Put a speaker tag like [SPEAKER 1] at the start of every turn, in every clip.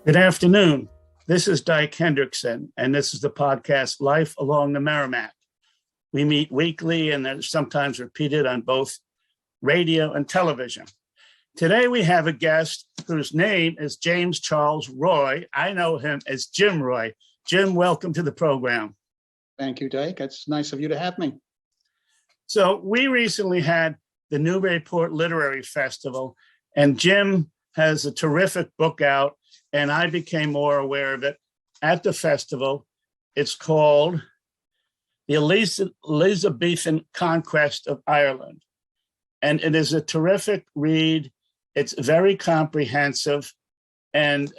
[SPEAKER 1] Good afternoon. This is Dyke Hendrickson, and this is the podcast Life Along the Merrimack. We meet weekly and they're sometimes repeated on both radio and television. Today we have a guest whose name is James Charles Roy. I know him as Jim Roy. Jim, welcome to the program.
[SPEAKER 2] Thank you, Dyke. It's nice of you to have me.
[SPEAKER 1] So we recently had the Newburyport Literary Festival, and Jim has a terrific book out, and I became more aware of it at the festival. It's called The Elizabethan Conquest of Ireland. And it is a terrific read. It's very comprehensive. And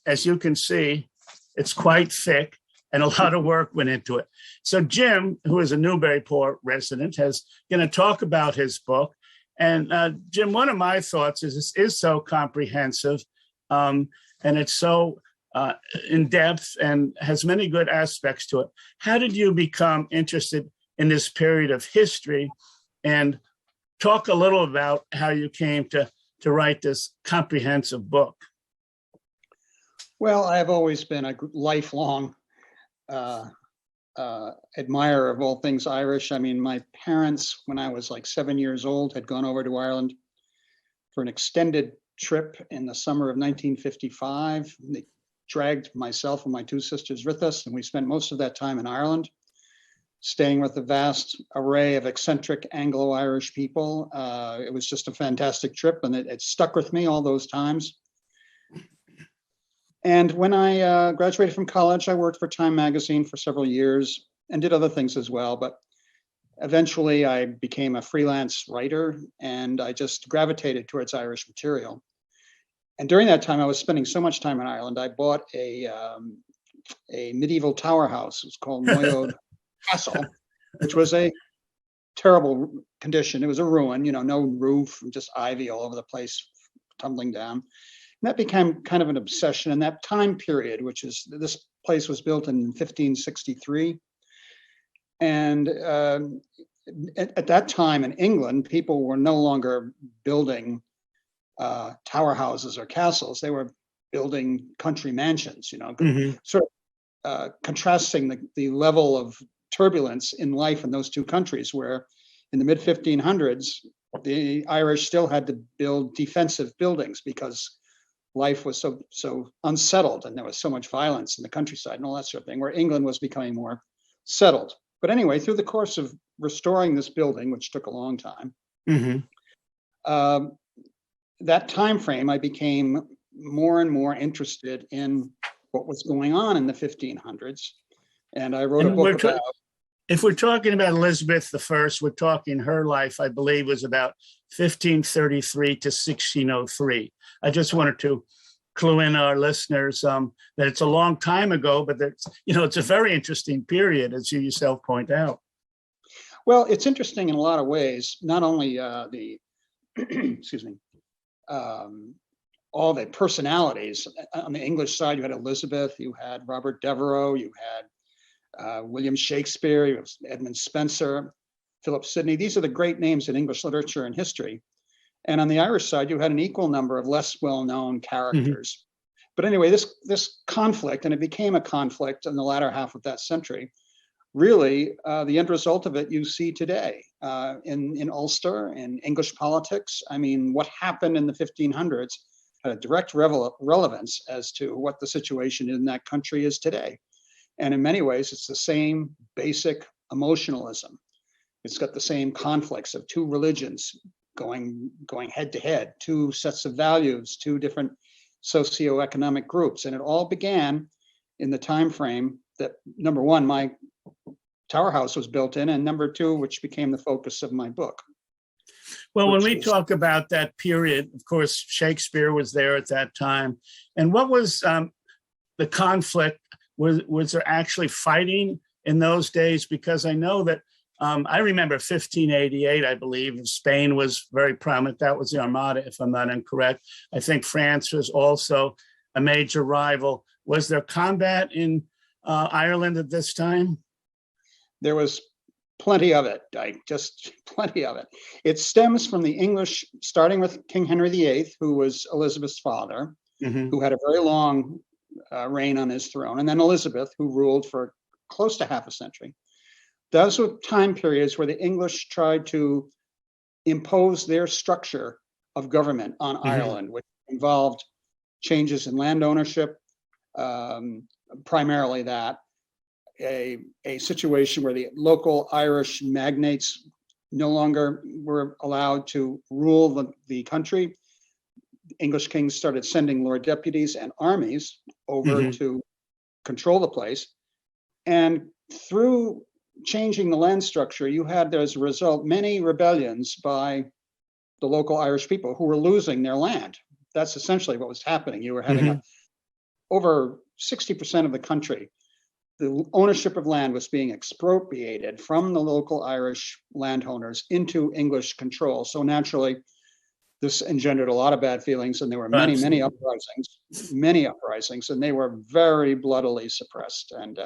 [SPEAKER 1] as you can see, it's quite thick and a lot of work went into it. So Jim, who is a Newburyport resident, is going to talk about his book. And Jim, one of my thoughts is this is so comprehensive and it's so in depth and has many good aspects to it. How did you become interested in this period of history? And talk a little about how you came to write this comprehensive book.
[SPEAKER 2] Well, I've always been a lifelong admirer of all things Irish. I mean, my parents, when I was like 7 years old, had gone over to Ireland for an extended trip in the summer of 1955. They dragged myself and my two sisters with us, and we spent most of that time in Ireland, staying with a vast array of eccentric Anglo-Irish people. It was just a fantastic trip, and it stuck with me all those times. And when I graduated from college, I worked for Time magazine for several years and did other things as well. But eventually I became a freelance writer, and I just gravitated towards Irish material. And during that time, I was spending so much time in Ireland, I bought a medieval tower house. It was called Moyode Castle, which was a terrible condition. It was a ruin, no roof, just ivy all over the place, tumbling down. And that became kind of an obsession in that time period, which is this place was built in 1563. And at that time in England, people were no longer building tower houses or castles. They were building country mansions, sort of contrasting the level of turbulence in life in those two countries, where in the mid 1500s, the Irish still had to build defensive buildings because life was so unsettled and there was so much violence in the countryside and all that sort of thing, where England was becoming more settled. But anyway, through the course of restoring this building, which took a long time, that time frame, I became more and more interested in what was going on in the 1500s. And I wrote a book about...
[SPEAKER 1] If we're talking about Elizabeth I, we're talking her life, I believe, was about 1533 to 1603. I just wanted to clue in our listeners that it's a long time ago, but it's a very interesting period, as you yourself point out.
[SPEAKER 2] Well, it's interesting in a lot of ways. Not only the, excuse me, all the personalities. On the English side, you had Elizabeth, you had Robert Devereux, you had William Shakespeare, you have Edmund Spenser, Philip Sidney. These are the great names in English literature and history. And on the Irish side, you had an equal number of less well-known characters. But anyway, this conflict, and it became a conflict in the latter half of that century, really the end result of it you see today in Ulster, in English politics. I mean, what happened in the 1500s had a direct relevance as to what the situation in that country is today. And in many ways, it's the same basic emotionalism. It's got the same conflicts of two religions going head to head, two sets of values, two different socioeconomic groups. And it all began in the time frame that, number one, my tower house was built in, and number two, which became the focus of my book.
[SPEAKER 1] Well, when we talk about that period, of course, Shakespeare was there at that time. And what was the conflict? Was there actually fighting in those days? Because I know that I remember 1588, I believe, and Spain was very prominent. That was the Armada, if I'm not incorrect. I think France was also a major rival. Was there combat in Ireland at this time?
[SPEAKER 2] There was plenty of it, Dyke, just plenty of it. It stems from the English, starting with King Henry VIII, who was Elizabeth's father,
[SPEAKER 1] Hmm.
[SPEAKER 2] who had a very long reign on his throne, and then Elizabeth, who ruled for close to half a century. Those were time periods where the English tried to impose their structure of government on
[SPEAKER 1] Hmm.
[SPEAKER 2] Ireland, which involved changes in land ownership, primarily that, a situation where the local Irish magnates no longer were allowed to rule the country. English kings started sending lord deputies and armies over
[SPEAKER 1] Hmm.
[SPEAKER 2] to control the place. And through changing the land structure, you had, as a result, many rebellions by the local Irish people who were losing their land. That's essentially what was happening. You were having
[SPEAKER 1] Hmm.
[SPEAKER 2] over 60% of the country, the ownership of land was being expropriated from the local Irish landowners into English control. So naturally, this engendered a lot of bad feelings, and there were many
[SPEAKER 1] Absolutely.
[SPEAKER 2] uprisings, and they were very bloodily suppressed. And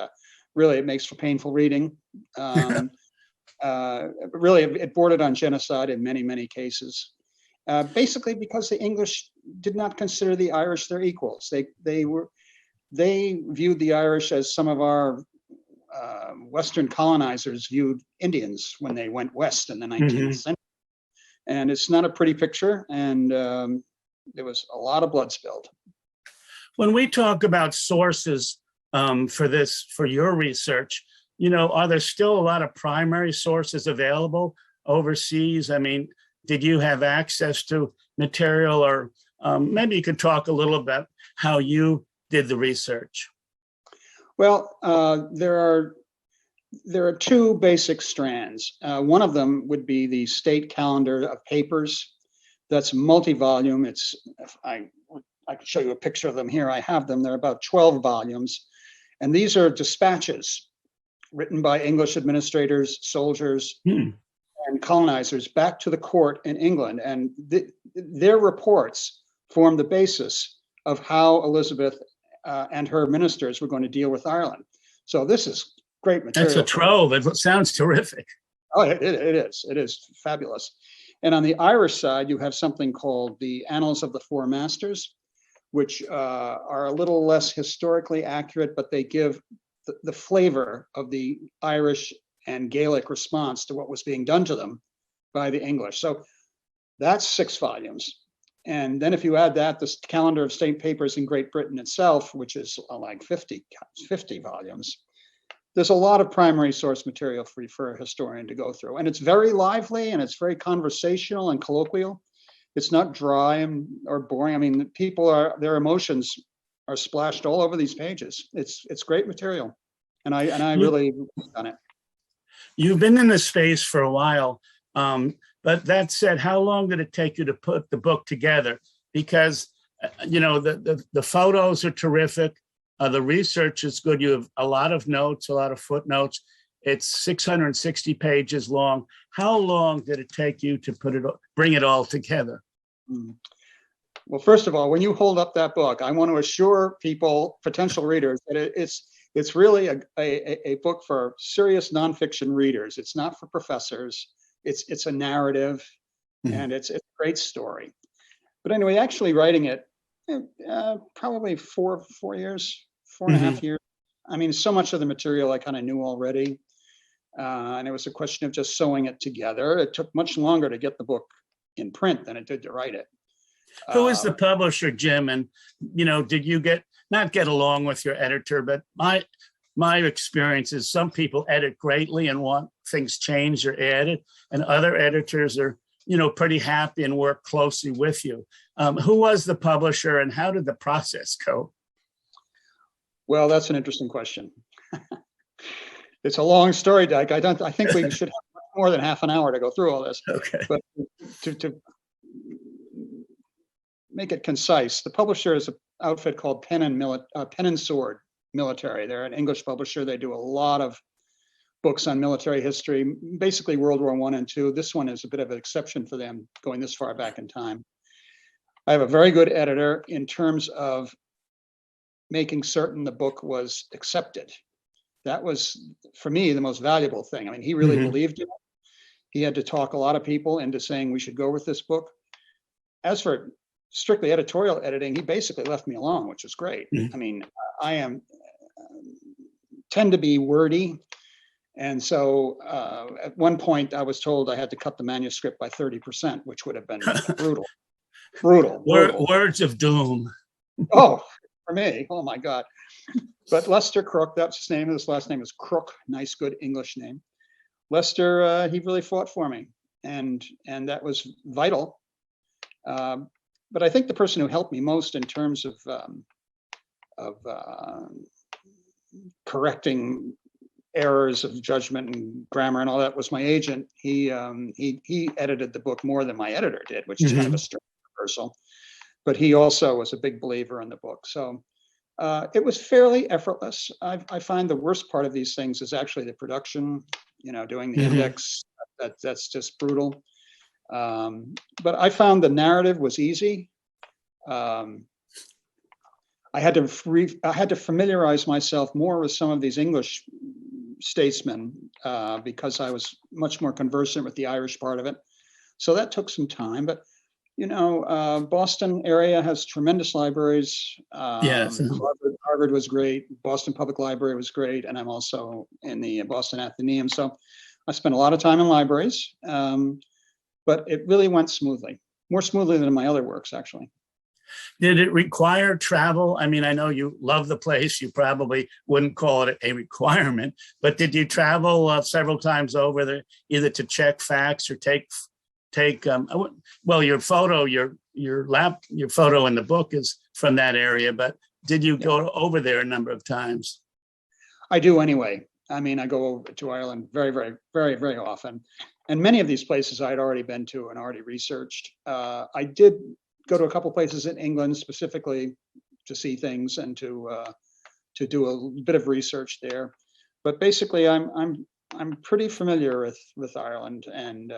[SPEAKER 2] really, it makes for painful reading. Um, really, it bordered on genocide in many cases. Basically, because the English did not consider the Irish their equals. They viewed the Irish as some of our Western colonizers viewed Indians when they went west in the 19th
[SPEAKER 1] Hmm.
[SPEAKER 2] century. And it's not a pretty picture, and there was a lot of blood spilled.
[SPEAKER 1] When we talk about sources for your research, are there still a lot of primary sources available overseas? I mean, did you have access to material, or maybe you could talk a little about how you did the research?
[SPEAKER 2] Well, there are two basic strands. One of them would be the state calendar of papers. That's multi-volume. I can show you a picture of them here. I have them. They're about 12 volumes. And these are dispatches written by English administrators, soldiers,
[SPEAKER 1] Hmm.
[SPEAKER 2] and colonizers back to the court in England. And their reports form the basis of how Elizabeth and her ministers were going to deal with Ireland. So this is great
[SPEAKER 1] That's a
[SPEAKER 2] material for.
[SPEAKER 1] trove. It sounds terrific.
[SPEAKER 2] Oh, it is. It is fabulous. And on the Irish side, you have something called the Annals of the Four Masters, which are a little less historically accurate, but they give the flavor of the Irish and Gaelic response to what was being done to them by the English. So that's 6 volumes. And then if you add that, this calendar of state papers in Great Britain itself, which is like 50 volumes, there's a lot of primary source material for a historian to go through. And it's very lively, and it's very conversational and colloquial. It's not dry or boring. I mean, their emotions are splashed all over these pages. It's great material. And I
[SPEAKER 1] You,
[SPEAKER 2] really on it.
[SPEAKER 1] you've been in this space for a while. But that said, how long did it take you to put the book together? Because, the photos are terrific. The research is good. You have a lot of notes, a lot of footnotes. It's 660 pages long. How long did it take you to bring it all together?
[SPEAKER 2] Well, first of all, when you hold up that book, I want to assure people, potential readers, that it's really a book for serious nonfiction readers. It's not for professors. It's a narrative, and it's a great story. But anyway, actually writing it, probably 4 years, 4.5 years. I mean, so much of the material I kind of knew already. And it was a question of just sewing it together. It took much longer to get the book in print than it did to write it.
[SPEAKER 1] Who is the publisher, Jim? And, did you not get along with your editor? But my experience is some people edit greatly and want things changed or added, and other editors are, pretty happy and work closely with you. Who was the publisher, and how did the process go?
[SPEAKER 2] Well, that's an interesting question. It's a long story, Dyke. I think we should have more than half an hour to go through all this.
[SPEAKER 1] Okay.
[SPEAKER 2] But to make it concise, the publisher is an outfit called Pen and Sword Military. They're an English publisher. They do a lot of books on military history, basically World War I and II. This one is a bit of an exception for them, going this far back in time. I have a very good editor in terms of making certain the book was accepted. That was, for me, the most valuable thing. I mean, he really believed in it. He had to talk a lot of people into saying we should go with this book. As for strictly editorial editing, he basically left me alone, which was great.
[SPEAKER 1] Mhm.
[SPEAKER 2] I mean, I tend to be wordy. And so at one point I was told I had to cut the manuscript by 30%, which would have been brutal, brutal.
[SPEAKER 1] Words of doom.
[SPEAKER 2] Oh, for me, oh my God. But Lester Crook, that's his name. His last name is Crook, nice, good English name. Lester, he really fought for me, and that was vital. But I think the person who helped me most in terms of correcting errors of judgment and grammar and all that was my agent. He edited the book more than my editor did, which is kind of a strange reversal. But he also was a big believer in the book. So it was fairly effortless. I find the worst part of these things is actually the production, doing the index. That's just brutal. But I found the narrative was easy. I had to familiarize myself more with some of these English statesmen because I was much more conversant with the Irish part of it. So that took some time, but Boston area has tremendous libraries.
[SPEAKER 1] Yes.
[SPEAKER 2] Harvard was great. Boston Public Library was great. And I'm also in the Boston Athenaeum. So I spent a lot of time in libraries, but it really went smoothly, more smoothly than in my other works, actually.
[SPEAKER 1] Did it require travel? I mean, I know you love the place. You probably wouldn't call it a requirement, but did you travel several times over there, either to check facts or take well, your photo, your photo in the book is from that area, but did you go over there a number of times?
[SPEAKER 2] I do anyway. I mean, I go over to Ireland very, very, very, very often. And many of these places I had already been to and already researched. I did go to a couple places in England specifically to see things and to do a bit of research there. But basically, I'm pretty familiar with Ireland, and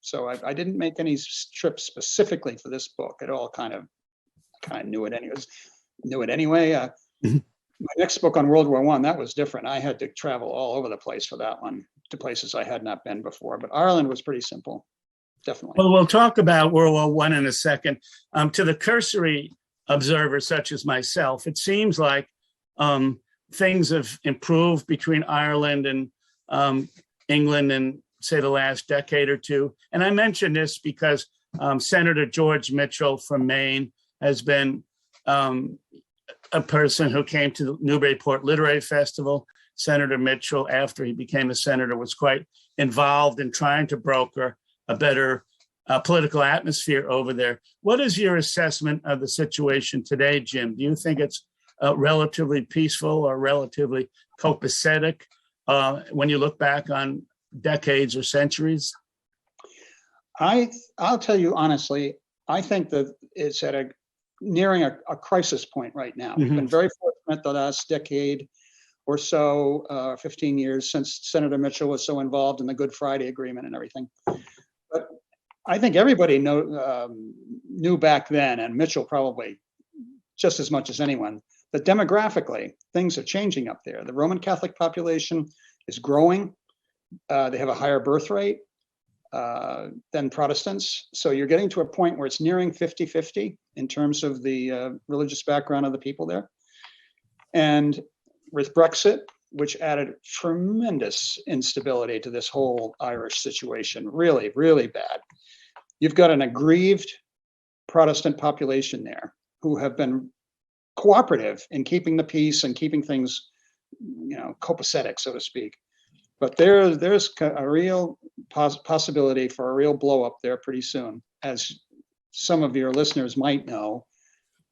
[SPEAKER 2] so I didn't make any trips specifically for this book. It all kind of knew it anyway. My next book on World War I, that was different. I had to travel all over the place for that one, to places I had not been before. But Ireland was pretty simple, definitely.
[SPEAKER 1] Well, we'll talk about World War I in a second. To the cursory observer, such as myself, it seems like things have improved between Ireland and England in, say, the last decade or two. And I mention this because Senator George Mitchell from Maine has been a person who came to the Newburyport Literary Festival. Senator Mitchell, after he became a senator, was quite involved in trying to broker a better political atmosphere over there. What is your assessment of the situation today, Jim? Do you think it's relatively peaceful or relatively copacetic when you look back on decades or centuries?
[SPEAKER 2] I'll tell you honestly, I think that it's nearing a crisis point right now. We've been very fortunate the last decade or so, 15 years since Senator Mitchell was so involved in the Good Friday Agreement and everything. But I think everybody knew back then, and Mitchell probably just as much as anyone, that demographically things are changing up there. The Roman Catholic population is growing. They have a higher birth rate than Protestants. So you're getting to a point where it's nearing 50-50 in terms of the religious background of the people there. And with Brexit, which added tremendous instability to this whole Irish situation, really, really bad. You've got an aggrieved Protestant population there who have been cooperative in keeping the peace and keeping things, copacetic, so to speak. But there's a real possibility for a real blow up there pretty soon. As some of your listeners might know,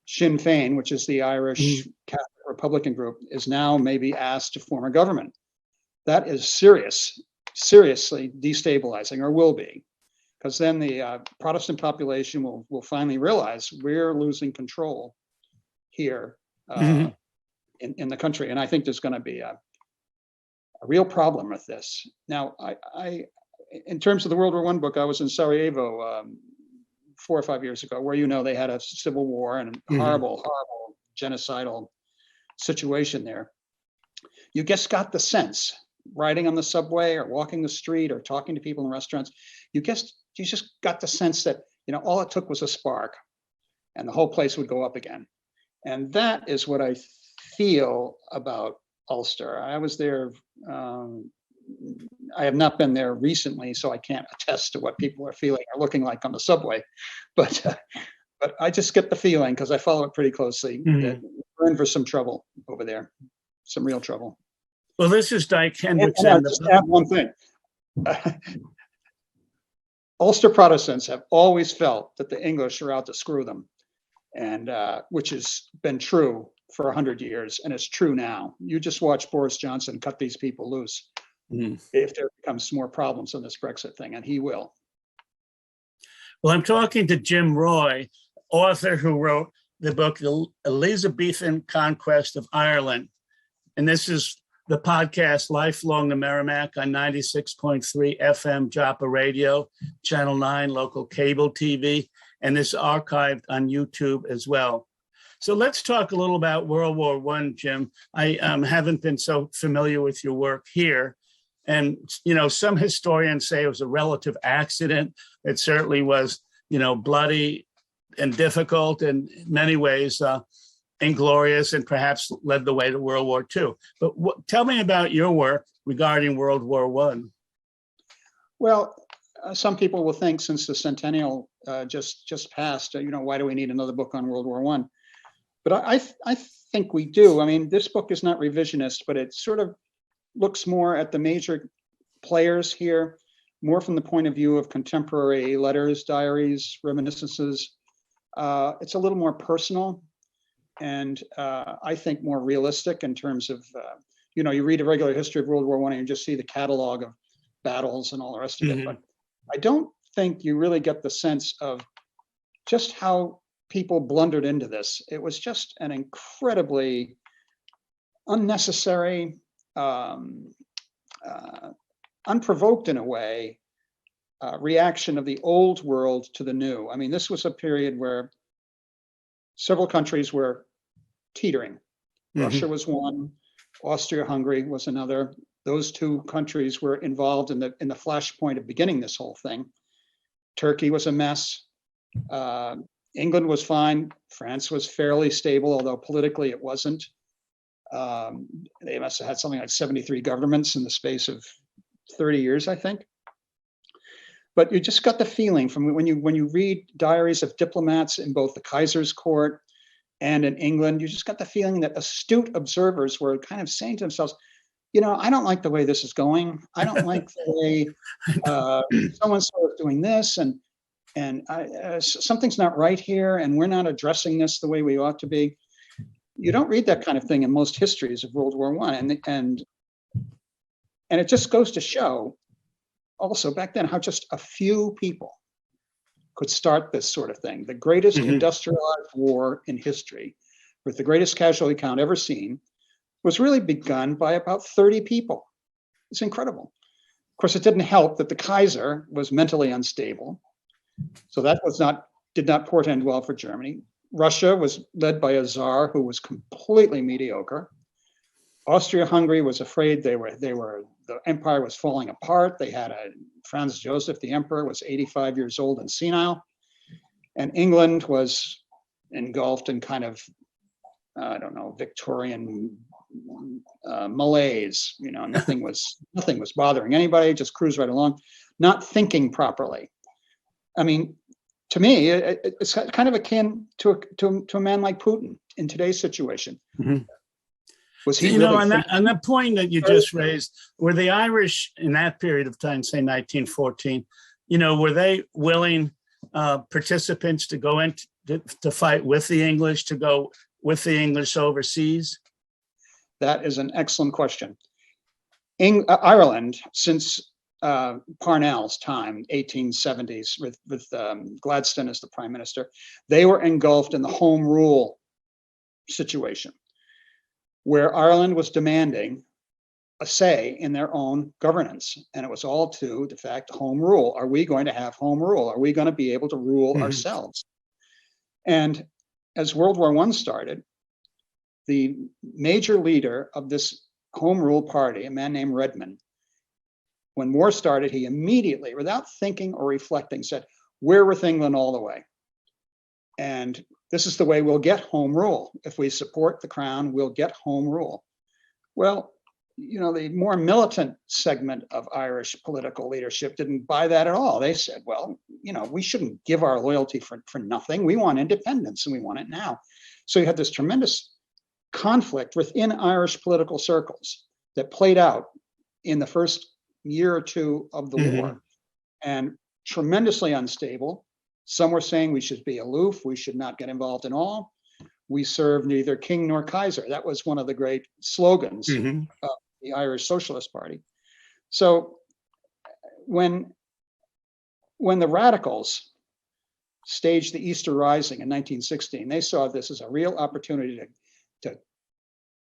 [SPEAKER 2] Sinn Féin, which is the Irish Catholic Republican group, is now maybe asked to form a government. That is seriously destabilizing, or will be, because then the Protestant population will finally realize we're losing control here in the country. And I think there's going to be a real problem with this. Now, I in terms of the World War I book, I was in Sarajevo 4 or 5 years ago, where they had a civil war and a horrible genocidal situation there. You just got the sense, riding on the subway or walking the street or talking to people in restaurants, you just got the sense that all it took was a spark, and the whole place would go up again. And that is what I feel about Ulster. I was there. I have not been there recently, so I can't attest to what people are feeling or looking like on the subway. But I just get the feeling, because I follow it pretty closely, that we're in for some trouble over there, some real trouble.
[SPEAKER 1] Well, this is Dyke Hendrickson.
[SPEAKER 2] And I'll just add one thing. Ulster Protestants have always felt that the English are out to screw them, and which has been true for 100 years, and it's true now. You just watch Boris Johnson cut these people loose if there becomes more problems on this Brexit thing, and he will.
[SPEAKER 1] Well, I'm talking to Jim Roy, author who wrote the book, The Elizabethan Conquest of Ireland. And this is the podcast Lifelong the Merrimack on 96.3 FM Joppa Radio, Channel 9 local cable TV, and this archived on YouTube as well. So let's talk a little about World War I, Jim. I haven't been so familiar with your work here. And, you know, some historians say it was a relative accident. It certainly was, you know, bloody and difficult in many ways, inglorious, and perhaps led the way to World War II. But tell me about your work regarding World War I.
[SPEAKER 2] Well, some people will think, since the centennial just passed, you know, why do we need another book on World War I? But I think we do. I mean, this book is not revisionist, but it sort of looks more at the major players here, more from the point of view of contemporary letters, diaries, reminiscences. It's a little more personal, and I think more realistic in terms of, you know, you read a regular history of World War I and you just see the catalog of battles and all the rest of it. But I don't think you really get the sense of just how people blundered into this. It was just an incredibly unnecessary, unprovoked in a way, reaction of the old world to the new. I mean, this was a period where several countries were teetering. Russia was one, Austria-Hungary was another. Those two countries were involved in the flashpoint of beginning this whole thing. Turkey was a mess. England was fine. France was fairly stable, although politically it wasn't. They must have had something like 73 governments in the space of 30 years, I think. But you just got the feeling from when you read diaries of diplomats in both the Kaiser's court and in England, you just got the feeling that astute observers were kind of saying to themselves, you know, I don't like the way this is going. I don't like the way so-and-so is doing this, and something's not right here, and we're not addressing this the way we ought to be. You don't read that kind of thing in most histories of World War I, and it just goes to show also back then how just a few people could start this sort of thing. The greatest industrialized war in history, with the greatest casualty count ever seen, was really begun by about 30 people. It's incredible. Of course, it didn't help that the Kaiser was mentally unstable, so that did not portend well for Germany. Russia was led by a czar who was completely mediocre. Austria-Hungary was afraid the empire was falling apart. They had Franz Joseph, the emperor, was 85 years old and senile. And England was engulfed in kind of, I don't know, Victorian malaise. You know, nothing was bothering anybody, just cruise right along, not thinking properly. I mean, to me, it's kind of akin to a man like Putin in today's situation. Was he, you know,
[SPEAKER 1] on that point that you just raised, were the Irish in that period of time, say 1914, you know, were they willing participants to go in to fight with the English, to go with the English overseas?
[SPEAKER 2] That is an excellent question. Ireland, since Parnell's time, 1870s, with Gladstone as the prime minister, they were engulfed in the home rule situation, where Ireland was demanding a say in their own governance. And it was all to the fact, home rule. Are we going to have home rule? Are we going to be able to rule ourselves? And as World War I started, the major leader of this home rule party, a man named Redmond, when war started, he immediately, without thinking or reflecting, said, we're with England all the way. And this is the way we'll get home rule. If we support the crown, we'll get home rule. Well, the more militant segment of Irish political leadership didn't buy that at all. They said, well, we shouldn't give our loyalty for nothing. We want independence and we want it now. So you had this tremendous conflict within Irish political circles that played out in the first year or two of the war, and tremendously unstable. Some were saying we should be aloof, we should not get involved in all. We serve neither king nor Kaiser. That was one of the great slogans of the Irish Socialist Party. So when the radicals staged the Easter Rising in 1916, they saw this as a real opportunity to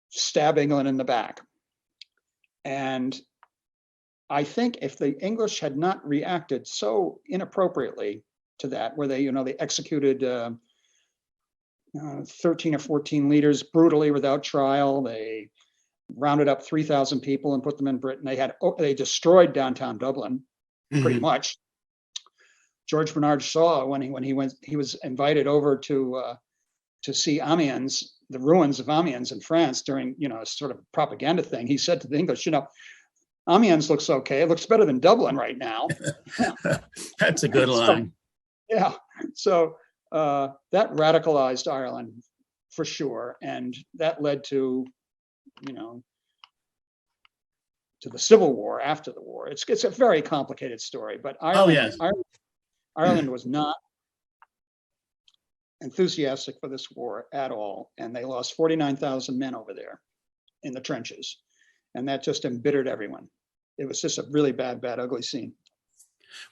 [SPEAKER 2] stab England in the back. And I think if the English had not reacted so inappropriately to that, where they executed 13 or 14 leaders brutally without trial, they rounded up 3,000 people and put them in Britain. They destroyed downtown Dublin, pretty much. George Bernard Shaw, when he was invited over to see Amiens, the ruins of Amiens in France during a sort of propaganda thing. He said to the English, Amiens looks okay. It looks better than Dublin right now.
[SPEAKER 1] That's a good line.
[SPEAKER 2] Yeah. So that radicalized Ireland for sure, and that led to to the Civil War after the war. It's a very complicated story, but Ireland was not enthusiastic for this war at all, and they lost 49,000 men over there in the trenches, and that just embittered everyone. It was just a really bad, ugly scene.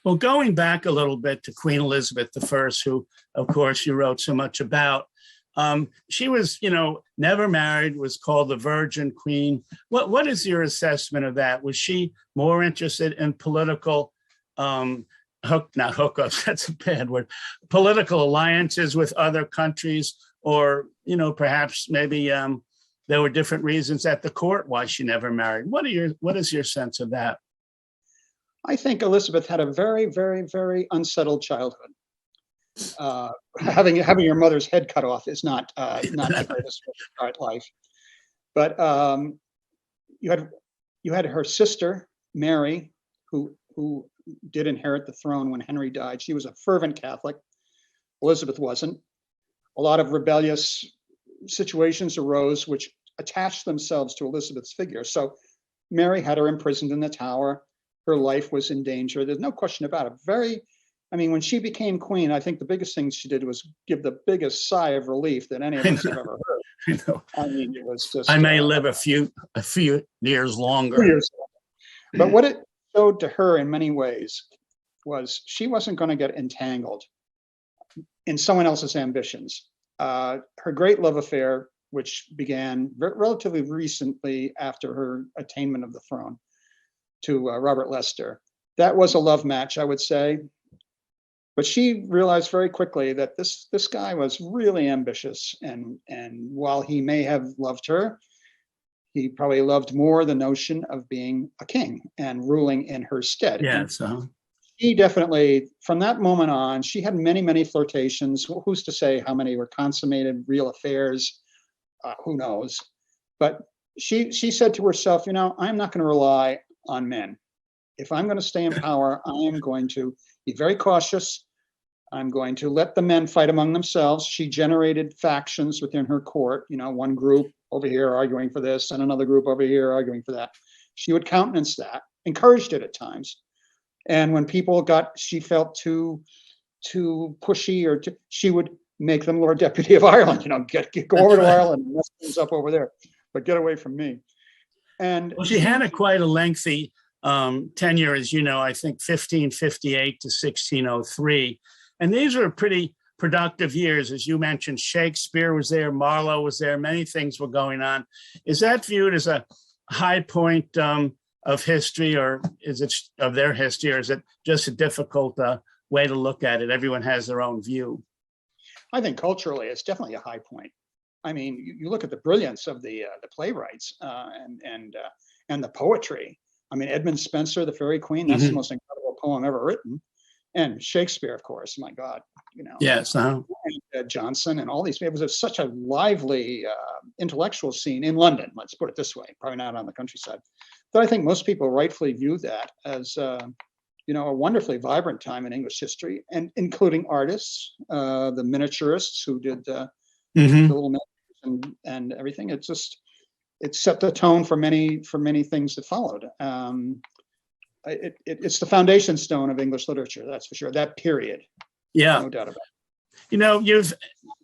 [SPEAKER 1] Well, going back a little bit to Queen Elizabeth I, who, of course, you wrote so much about, she was, never married, was called the Virgin Queen. What is your assessment of that? Was she more interested in political not hookups, that's a bad word, political alliances with other countries, or, perhaps maybe there were different reasons at the court why she never married? What is your sense of that?
[SPEAKER 2] I think Elizabeth had a very, very, very unsettled childhood. Having your mother's head cut off is not the greatest way to start life. But you had her sister Mary, who did inherit the throne when Henry died. She was a fervent Catholic. Elizabeth wasn't. A lot of rebellious situations arose which attached themselves to Elizabeth's figure. So Mary had her imprisoned in the Tower. Her life was in danger. There's no question about it. When she became queen, I think the biggest thing she did was give the biggest sigh of relief that any of us have ever heard. It was just.
[SPEAKER 1] I may live a few years longer.
[SPEAKER 2] But what it showed to her in many ways was she wasn't going to get entangled in someone else's ambitions. Her great love affair, which began relatively recently after her attainment of the throne to Robert Leicester, that was a love match, I would say. But she realized very quickly that this guy was really ambitious, and while he may have loved her, he probably loved more the notion of being a king and ruling in her stead.
[SPEAKER 1] Yes.
[SPEAKER 2] She definitely, from that moment on, she had many, many flirtations. Who's to say how many were consummated real affairs? Who knows? But she said to herself, I'm not going to rely on men. If I'm going to stay in power, I am going to be very cautious. I'm going to let the men fight among themselves. She generated factions within her court, one group over here arguing for this and another group over here arguing for that. She would countenance that, encouraged it at times. And when people she felt too pushy, she would make them Lord Deputy of Ireland, go over to Ireland and mess things up over there, but get away from me. And
[SPEAKER 1] she had quite a lengthy tenure, as you know, I think 1558 to 1603. And these were pretty productive years. As you mentioned, Shakespeare was there, Marlowe was there, many things were going on. Is that viewed as a high point of history, or is it of their history, or is it just a difficult way to look at it? Everyone has their own view.
[SPEAKER 2] I think culturally, it's definitely a high point. You look at the brilliance of the playwrights and the poetry. Edmund Spenser, The Fairy Queen, that's the most incredible poem ever written. and Shakespeare, of course. My God,
[SPEAKER 1] Yes.
[SPEAKER 2] and, Johnson and all these people. It was such a lively intellectual scene in London. Let's put it this way. Probably not on the countryside, but I think most people rightfully view that as a wonderfully vibrant time in English history, and including artists, the miniaturists who did the little miniatures and everything. It set the tone for many things that followed. It's the foundation stone of English literature, that's for sure. That period,
[SPEAKER 1] Yeah.
[SPEAKER 2] no doubt about it.
[SPEAKER 1] You've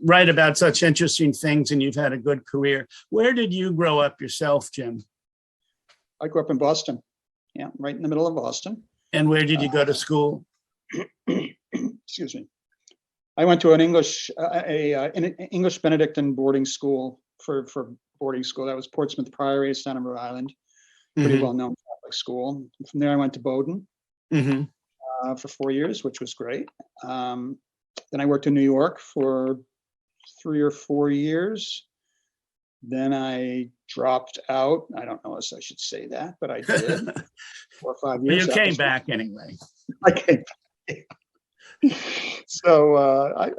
[SPEAKER 1] write about such interesting things, and you've had a good career. Where did you grow up yourself, Jim?
[SPEAKER 2] I grew up in Boston. Yeah, right in the middle of Boston.
[SPEAKER 1] And where did you go to school?
[SPEAKER 2] Excuse me. I went to an English Benedictine boarding school for boarding school. That was Portsmouth Priory, down on Rhode Island. Pretty well known Catholic school. From there, I went to Bowdoin for 4 years, which was great. Then I worked in New York for 3 or 4 years. Then I dropped out. I don't know if I should say that, but I did. 4 or 5 years.
[SPEAKER 1] You came back anyway.
[SPEAKER 2] I came back. So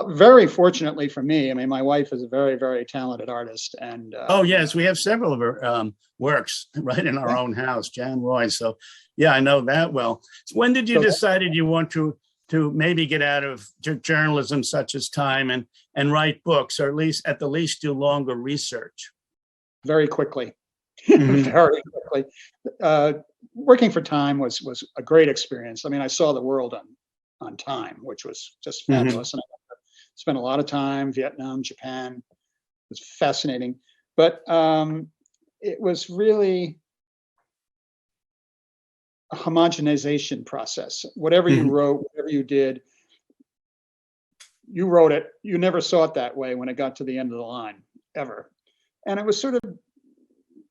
[SPEAKER 2] very fortunately for me, I mean, my wife is a very, very talented artist. And
[SPEAKER 1] oh, yes, we have several of her works right in our own house, Jan Roy. So, yeah, I know that well. When did you decide you want to maybe get out of journalism such as Time and write books, or at the least do longer research?
[SPEAKER 2] Very quickly. Very quickly. Working for Time was a great experience. I mean, I saw the world on Time, which was just fabulous. And I spent a lot of time, Vietnam, Japan. It was fascinating. But it was really a homogenization process. Whatever you wrote, whatever you did, you wrote it. You never saw it that way when it got to the end of the line, ever. And it was sort of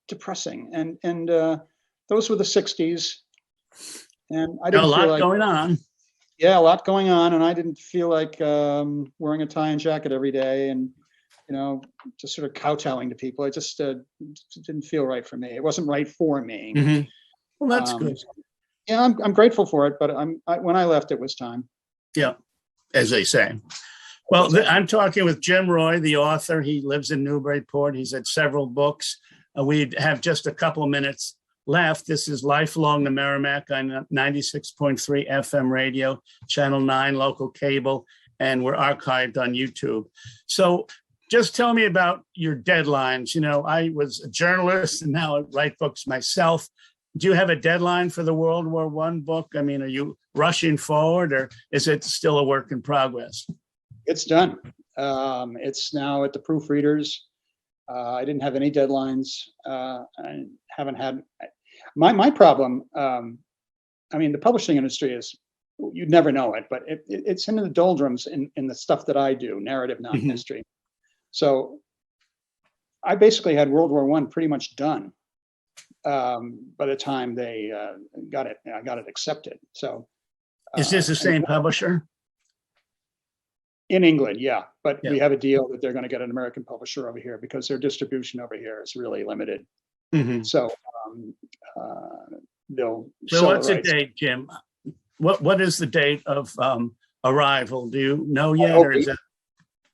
[SPEAKER 2] depressing. And those were the 60s. And I didn't feel like,
[SPEAKER 1] going on.
[SPEAKER 2] Yeah, a lot going on. And I didn't feel like wearing a tie and jacket every day and, just sort of kowtowing to people. It just didn't feel right for me. It wasn't right for me.
[SPEAKER 1] Well, that's good.
[SPEAKER 2] Yeah, I'm grateful for it, but when I left, it was time.
[SPEAKER 1] Yeah, as they say. Well, I'm talking with Jim Roy, the author. He lives in Newburyport. He's had several books. We have just a couple of minutes left. This is Life Along the Merrimack on 96.3 FM radio, Channel 9 local cable, and we're archived on YouTube. So just tell me about your deadlines. I was a journalist and now I write books myself. Do you have a deadline for the World War I book? I mean, are you rushing forward, or is it still a work in progress?
[SPEAKER 2] It's done. It's now at the proofreaders. I didn't have any deadlines. I haven't had my problem. I mean, the publishing industry is, you'd never know it, but it's in the doldrums in the stuff that I do, narrative non-history. So I basically had World War I pretty much done by the time they got it accepted. So
[SPEAKER 1] is this the same publisher?
[SPEAKER 2] In England, yeah, but
[SPEAKER 1] Yeah.
[SPEAKER 2] we have a deal that they're going to get an American publisher over here because their distribution over here is really limited. So they'll.
[SPEAKER 1] So what's the date, Jim? What is the date of arrival? Do you know yet, or is that?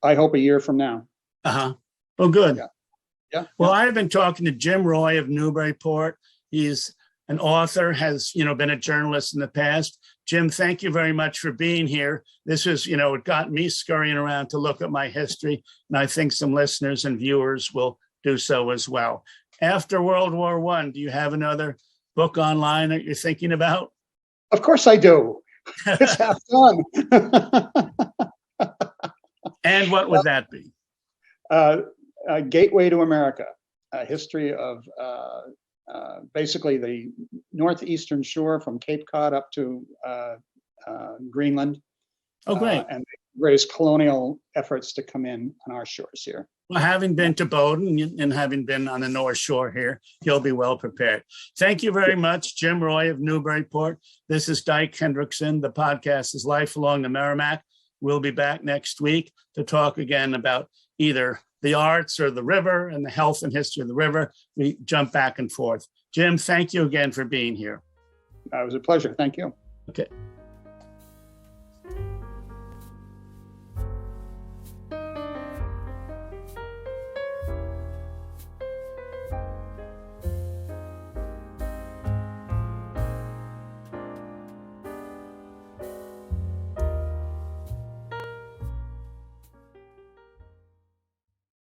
[SPEAKER 2] I hope a year from now.
[SPEAKER 1] Oh, good.
[SPEAKER 2] Yeah.
[SPEAKER 1] Well, I've been talking to Jim Roy of Newburyport. He's an author, has been a journalist in the past. Jim, thank you very much for being here. This is, it got me scurrying around to look at my history, and I think some listeners and viewers will do so as well. After World War I, do you have another book online that you're thinking about?
[SPEAKER 2] Of course I do. It's half done.
[SPEAKER 1] And what would that be?
[SPEAKER 2] Gateway to America, a history of basically the northeastern shore from Cape Cod up to Greenland.
[SPEAKER 1] Oh, great.
[SPEAKER 2] And the greatest colonial efforts to come in on our shores here.
[SPEAKER 1] Well, having been to Bowdoin and having been on the North Shore here, you'll be well prepared. Thank you very much, Jim Roy of Newburyport. This is Dyke Hendrickson. The podcast is Life Along the Merrimack. We'll be back next week to talk again about either the arts or the river and the health and history of the river. We jump back and forth. Jim, thank you again for being here.
[SPEAKER 2] It was a pleasure. Thank you.
[SPEAKER 1] Okay.